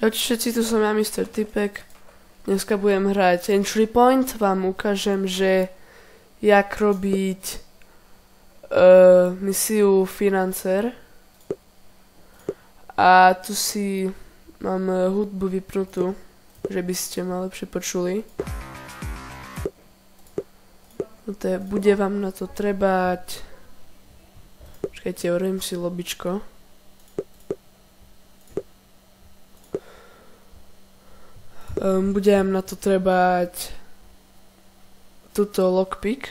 Čaute všetci, tu som ja, Mr. Typek. Dneska budem hrať Entry Point. Vám ukážem, že jak robiť misiu Financer. A tu si mám hudbu vypnutú, že by ste ma lepšie počuli. Bude vám na to trebať... Počkajte, urobím si lobičko. Bude vám na to trebať túto lockpick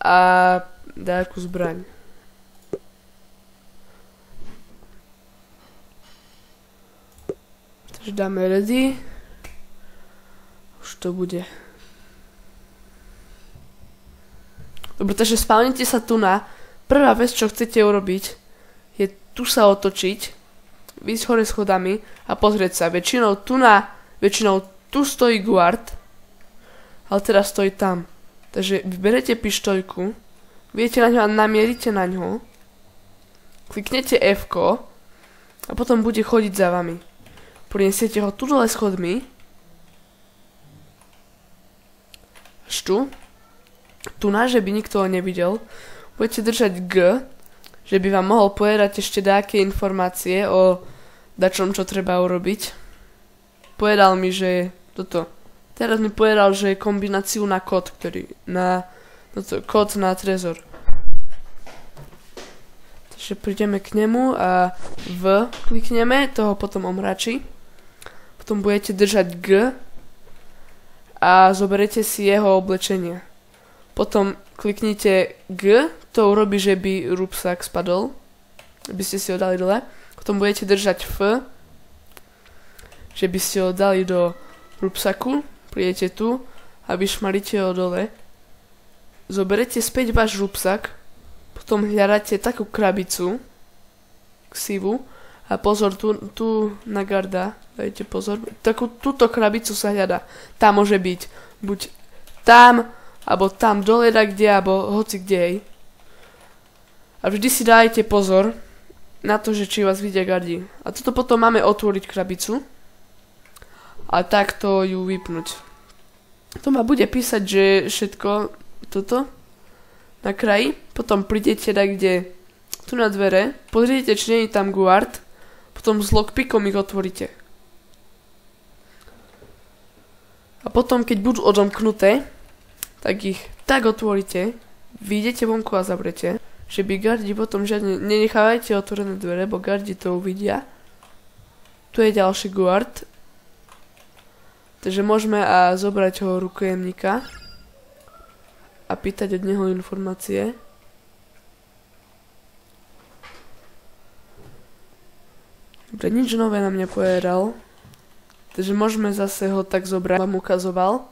a nejakú zbraň. Takže dáme ready. Už to bude. Dobre, takže spavnite sa tu na. Prvá vec, čo chcete urobiť, je tu sa otočiť, výjsť hore schodami a pozrieť sa. Väčšinou tu stojí guard, ale teraz stojí tam. Takže vyberete pištoľku, viete na ňo a namierite na ňo, kliknete F-ko a potom bude chodiť za vami. Prinesiete ho tu dole schodmi, až tu na, že by nikto ho nevidel, budete držať G, že by vám mohol povedať ešte nejaké informácie o dačom, čo treba urobiť. Povedal mi, že toto. Teraz mi povedal, že je kombináciu na kód, kód na trezor. Takže prídeme k nemu a klikneme, toho potom omračí. Potom budete držať G a zoberete si jeho oblečenie. Potom kliknite G, to urobí, že by rúbsak spadol, aby ste si ho dali dole. Potom budete držať F, že by ste ho dali do rúbsaku, prídete tu a vyšmalíte ho dole. Zoberete späť váš rúbsak, potom hľadáte takú krabicu, ksivu, a pozor, tu na garda, dajte pozor, túto krabicu sa hľadá. Tá môže byť buď tam, alebo tam dole, kde, alebo hoci kde. A vždy si dajte pozor na to, že či vás vidia gardi. A toto potom máme otvoriť krabicu a takto ju vypnúť. To ma bude písať, že všetko toto na kraji. Potom prídete kde tu na dvere, pozrite, či nie je tam guard, potom s lockpickom ich otvoríte. A potom, keď budú odomknuté, tak ich tak otvoríte, vyjdete vonku a zavrete, že by gardi potom žiadne, nenechávajte otvorené dvere, bo gardi to uvidia. Tu je ďalší guard, takže môžeme zobrať ho rukojemníka a pýtať od neho informácie. Dobre, nič nové nám nepovedal, takže môžeme zase ho tak zobrať, vám ukazoval.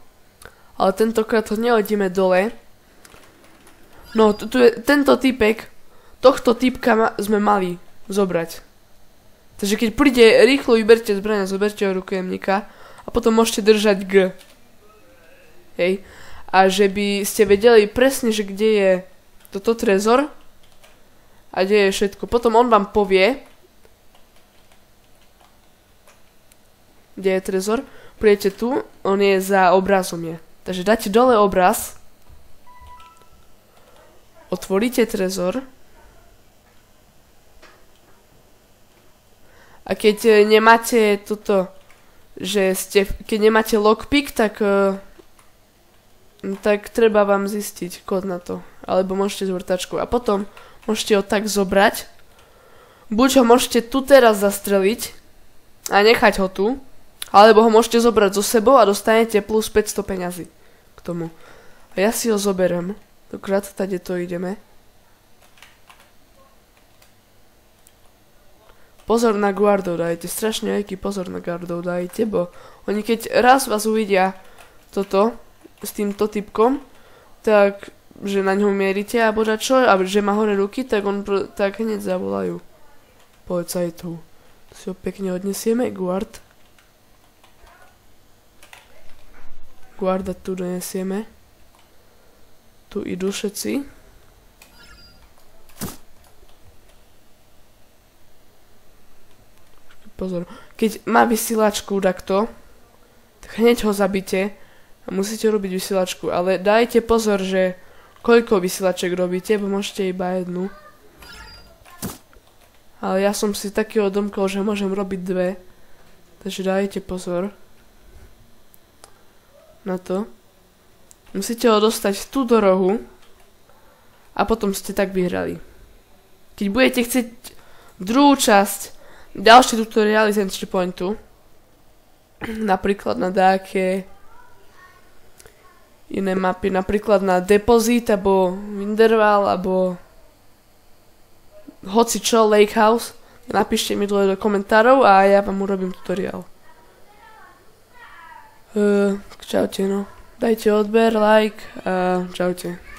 Ale tentokrát ho nehodíme dole. No, tu je tento typek. Tohto typka sme mali zobrať. Takže keď príde, rýchlo vyberte zbrane, zoberte ho rukojemníka a potom môžete držať G. Hej. A že by ste vedeli presne, že kde je toto trezor a kde je všetko. Potom on vám povie, kde je trezor. Prídete tu, on je za obrazom je. Takže dáte dole obraz, otvoríte trezor a keď nemáte toto, keď nemáte lockpick, tak treba vám zistiť kód na to, alebo môžete z vrtačkou a potom môžete ho tak zobrať, buď ho môžete tu teraz zastreliť a nechať ho tu, alebo ho môžete zobrať so sebou a dostanete plus 500 peňazí k tomu. A ja si ho zoberiem. Dokrát tady to ideme. Pozor na guardov dajte. Strašne veľký pozor na guardov dajte, bo oni keď raz vás uvidia toto s týmto typkom, tak že na ňom mierite a boža čo, a že má hore ruky, tak tak hneď zavolajú policajtov. Si ho pekne odnesieme, guard. Guarda tu donesieme. Tu idú všetci. pozor. Keď má vysielačku takto, tak hneď ho zabite a musíte robiť vysielačku. Ale dajte pozor, že koľko vysielaček robíte, bo môžete iba jednu. Ale ja som si takého domkol, že môžem robiť dve. Takže dajte pozor na to. Musíte ho dostať tu do rohu a potom ste tak vyhrali. Keď budete chcieť druhú časť, ďalší tutoriály z Entry Pointu, napríklad na nejaké iné mapy, napríklad na Deposit, alebo Winterval, alebo hoci čo, Lake House, napíšte mi dole do komentárov a ja vám urobím tutoriál. Čaute no. Dajte odber, like a čaute.